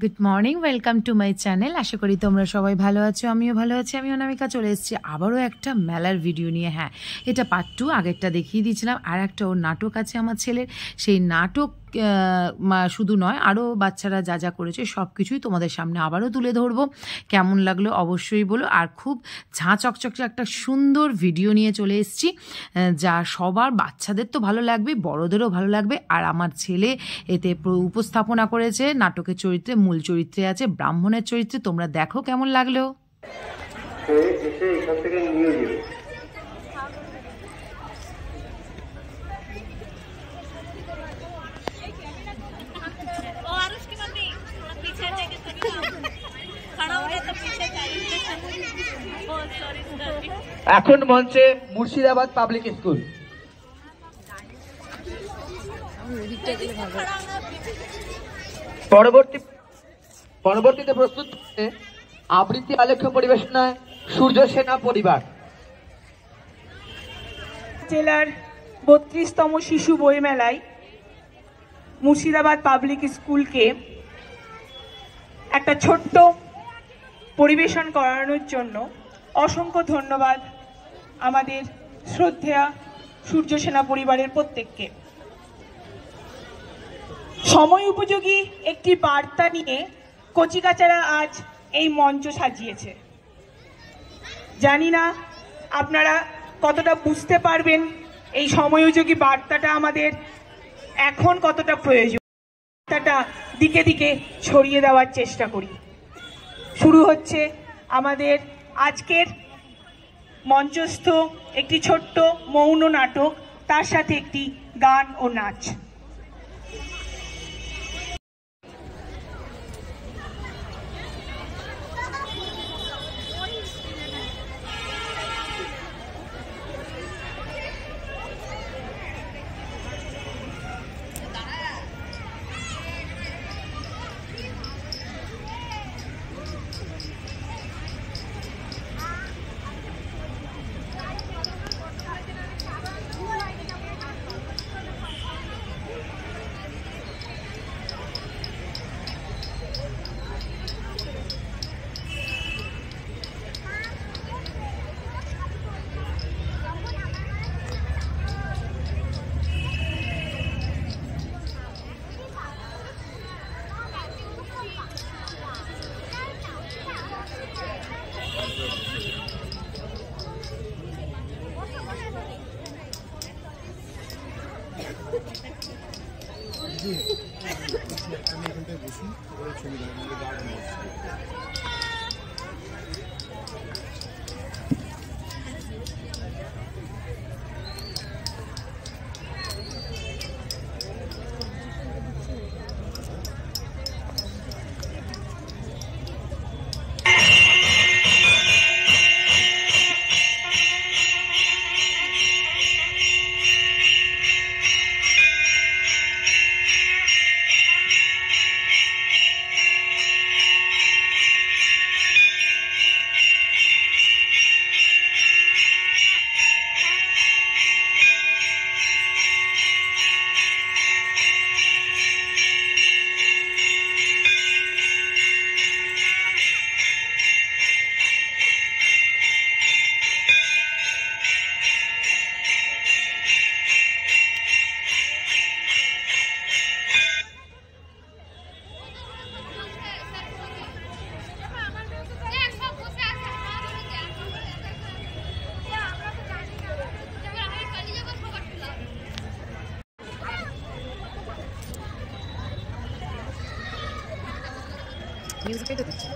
Good morning, welcome to my channel. আশা করি তোমরা সবাই ভালো আছো, আমিও ভালো আছি। আমি অনামিকা চলে এসেছি আবারও একটা মেলার ভিডিও নিয়ে। হ্যাঁ, এটা পার্ট 2, আগেরটা দেখিয়ে দিয়েছিলাম। আর একটা ওর নাটক আছে আমার ছেলের, সেই নাটক শুধু নয়, আরও বাচ্চারা যা যা করেছে সব কিছুই তোমাদের সামনে আবারও তুলে ধরবো। কেমন লাগলো অবশ্যই বলো। আর খুব ঝাঁ চকচকে একটা সুন্দর ভিডিও নিয়ে চলে এসেছি, যা সবার, বাচ্চাদের তো ভালো লাগবে, বড়দেরও ভালো লাগবে। আর আমার ছেলে এতে উপস্থাপনা করেছে, নাটকের চরিত্রে, মূল চরিত্রে আছে, ব্রাহ্মণের চরিত্রে। তোমরা দেখো কেমন লাগলো। এখন মঞ্চে মুর্শিদাবাদ পাবলিক স্কুল। পরবর্তীতে প্রস্তুত আবৃত্তি আলেখ্য পরিবেশনায় সূর্য সেনা পরিবার। জেলার 32তম শিশু বইমেলায় মুর্শিদাবাদ পাবলিক স্কুলকে একটা ছোট্ট পরিবেশন করানোর জন্য অসংখ্য ধন্যবাদ আমাদের শ্রদ্ধেয়া সূর্য সেনা পরিবারের প্রত্যেককে। সময় উপযোগী একটি বার্তা নিয়ে কচিকাচারা আজ এই মঞ্চ সাজিয়েছে। জানি না আপনারা কতটা বুঝতে পারবেন এই সময়োপযোগী বার্তাটা আমাদের এখন কতটা প্রয়োজন। বার্তাটা দিকে দিকে ছড়িয়ে দেওয়ার চেষ্টা করি। শুরু হচ্ছে আমাদের আজকের মঞ্চস্থ একটি ছোট্ট মৌন নাটক, তার সাথে একটি গান ও নাচ। মিউজিকটাই তো দিচ্ছি।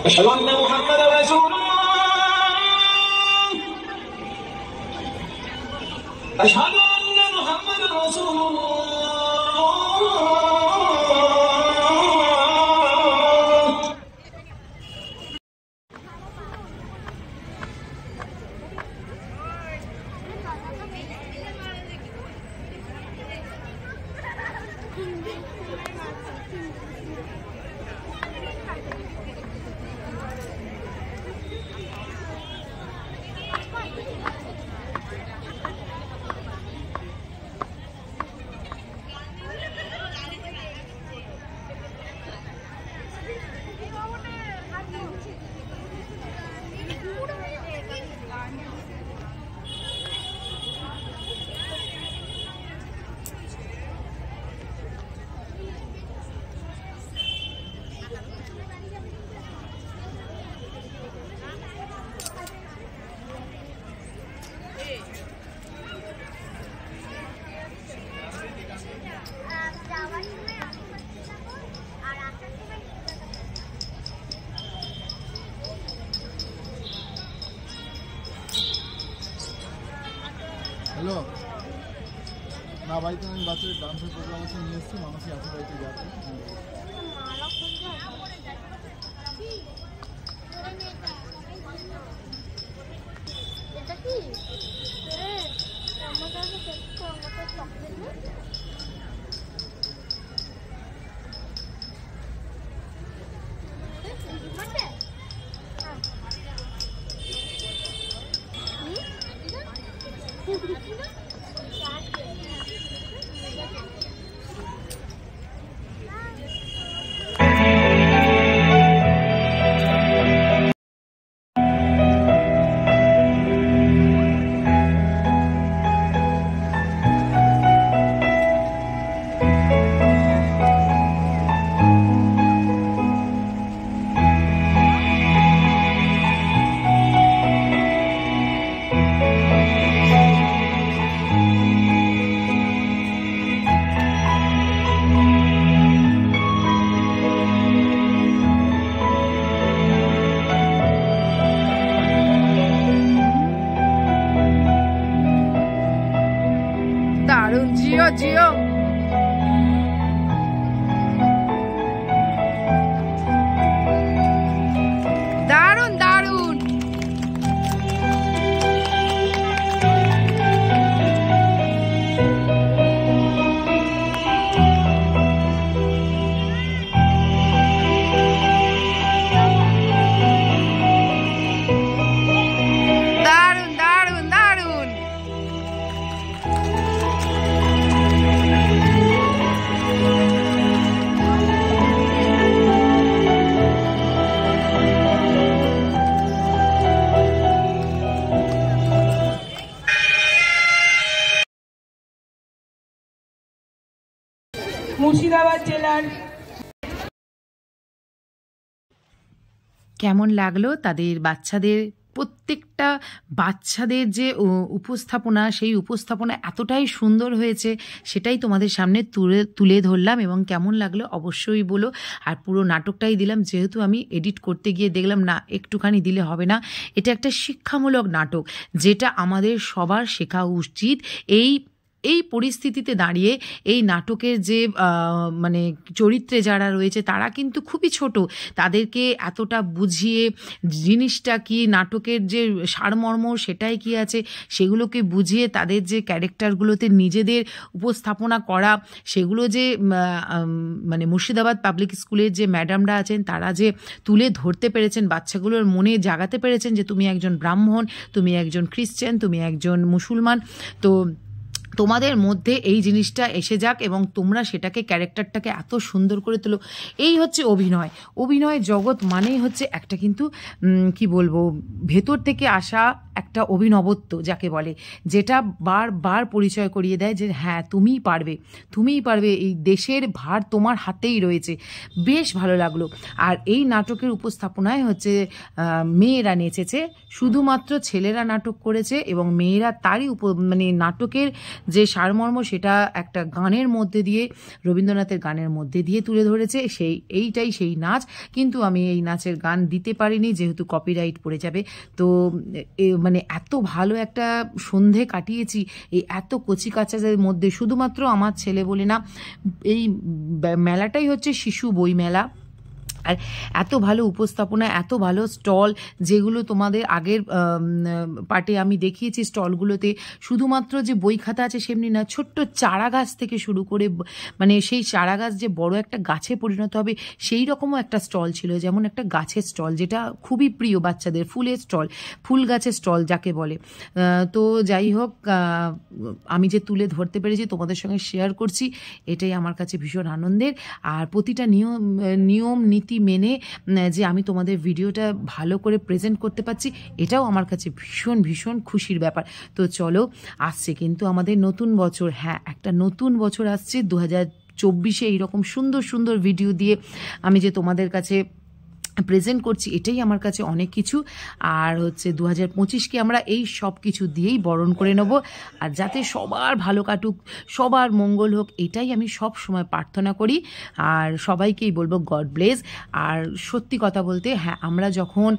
أشهد أن محمدا رسول الله আশহাদু আন্না মুহাম্মাদুর রাসূলুল্লাহ। হ্যালো, না বাড়িতে আমি বাচ্চাদের ডান্সের প্রোগ্রাম আছে নিয়ে এসেছি, মানুষই আছে বাড়িতে যাচ্ছে। দারুণ, জিও জিও। দারুণ দারুণ। দারুণ দারুণ দারুণ। মুর্শিদাবাদ জেলার কেমন লাগলো তাদের বাচ্চাদের, প্রত্যেকটা বাচ্চাদের যে উপস্থাপনা, সেই উপস্থাপনা এতটাই সুন্দর হয়েছে, সেটাই তোমাদের সামনে তুলে ধরলাম। এবং কেমন লাগলো অবশ্যই বলো। আর পুরো নাটকটাই দিলাম, যেহেতু আমি এডিট করতে গিয়ে দেখলাম না একটুখানি দিলে হবে না, এটা একটা শিক্ষামূলক নাটক, যেটা আমাদের সবার শেখা উচিত। এই পরিস্থিতিতে দাঁড়িয়ে এই নাটকের যে মানে চরিত্রে যারা রয়েছে তারা কিন্তু খুবই ছোট, তাদেরকে এতটা বুঝিয়ে জিনিসটা কি, নাটকের যে সারমর্ম সেটাই কি আছে, সেগুলোকে বুঝিয়ে তাদের যে ক্যারেক্টারগুলোতে নিজেদের উপস্থাপনা করা, সেগুলো যে মানে মুর্শিদাবাদ পাবলিক স্কুলের যে ম্যাডামরা আছেন তারা যে তুলে ধরতে পেরেছেন, বাচ্চাগুলোর মনে জাগাতে পেরেছেন যে তুমি একজন ব্রাহ্মণ, তুমি একজন খ্রিশ্চান, তুমি একজন মুসলমান, তো তোমাদের মধ্যে এই জিনিসটা এসে যাক এবং তোমরা সেটাকে, ক্যারেক্টারটাকে এত সুন্দর করে তোলো। এই হচ্ছে অভিনয়। অভিনয় জগৎ মানেই হচ্ছে একটা কিন্তু কি বলবো, ভেতর থেকে আসা একটা অভিনবত্ব যাকে বলে, যেটা বারবার পরিচয় করিয়ে দেয় যে হ্যাঁ তুমিই পারবে, তুমিই পারবে, এই দেশের ভার তোমার হাতেই রয়েছে। বেশ ভালো লাগলো। আর এই নাটকের উপস্থাপনায় হচ্ছে মেয়েরা নেচেছে, শুধুমাত্র ছেলেরা নাটক করেছে এবং মেয়েরা তারই মানে নাটকের যে সারমর্ম সেটা একটা গানের মধ্যে দিয়ে, রবীন্দ্রনাথের গানের মধ্যে দিয়ে তুলে ধরেছে। এইটাই সেই নাচ, কিন্তু আমি এই নাচের গান দিতে পারিনি যেহেতু কপিরাইট পড়ে যাবে। তো মানে এত ভালো একটা সন্ধে কাটিয়েছি এই এত কচিকাচাদের মধ্যে। শুধুমাত্র আমার ছেলে বলে না, এই মেলাটাই হচ্ছে শিশু বই মেলা। আর এত ভালো উপস্থাপনা, এত ভালো স্টল, যেগুলো তোমাদের আগের পার্টে আমি দেখিয়েছি। স্টলগুলোতে শুধুমাত্র যে বই খাতা আছে সেমনি না, ছোট্ট চারা গাছ থেকে শুরু করে, মানে সেই চারা গাছ যে বড় একটা গাছে পরিণত হবে সেই রকমও একটা স্টল ছিল। যেমন একটা গাছের স্টল, যেটা খুবই প্রিয় বাচ্চাদের, ফুলের স্টল, ফুল গাছের স্টল যাকে বলে। তো যাই হোক, আমি যে তুলে ধরতে পেরেছি তোমাদের সঙ্গে শেয়ার করছি, এটাই আমার কাছে ভীষণ আনন্দের। আর প্রতিটা নিয়ম নীতি মেনে যে আমি তোমাদের ভিডিওটা ভালো করে প্রেজেন্ট করতে পারছি, এটাও আমার কাছে ভীষণ ভীষণ খুশির ব্যাপার। তো চলো, আসছে কিন্তু আমাদের নতুন বছর। হ্যাঁ, একটা নতুন বছর আসছে 2024-এ। এইরকম সুন্দর সুন্দর ভিডিও দিয়ে আমি যে তোমাদের কাছে প্রেজেন্ট করছি, এটাই আমার কাছে অনেক কিছু। আর হচ্ছে 2025-কে আমরা এই সব কিছু দিয়েই বরণ করে নেব। আর যাতে সবার ভালো কাটুক, সবার মঙ্গল হোক, এটাই আমি সব সময় প্রার্থনা করি। আর সবাইকেই বলবো গড ব্লেস। আর সত্যি কথা বলতে, হ্যাঁ, আমরা যখন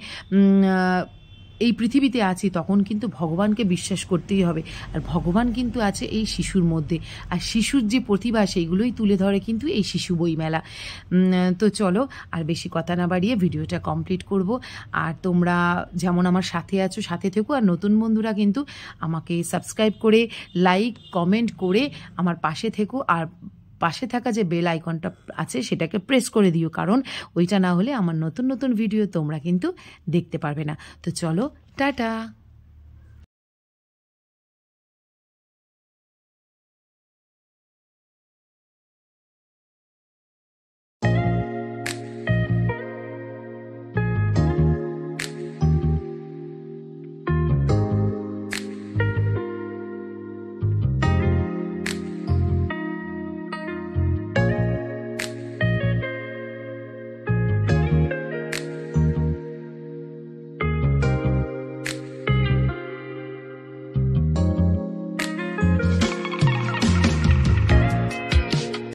এই পৃথিবীতে আছি তখন কিন্তু ভগবানকে বিশ্বাস করতেই হবে। আর ভগবান কিন্তু আছে এই শিশুর মধ্যে, আর শিশুর যে প্রতিভা সেইগুলোই তুলে ধরে কিন্তু এই শিশু বইমেলা। তো চলো, আর বেশি কথা না বাড়িয়ে ভিডিওটা কমপ্লিট করব। আর তোমরা যেমন আমার সাথে আছো, সাথে থেকো। আর নতুন বন্ধুরা কিন্তু আমাকে সাবস্ক্রাইব করে, লাইক কমেন্ট করে আমার পাশে থেকো। আর পাশে থাকা যে বেল আইকনটা আছে সেটাকে প্রেস করে দিও, কারণ ওইটা না হলে আমার নতুন নতুন ভিডিও তোমরা কিন্তু দেখতে পারবে না। তো চলো, টাটা।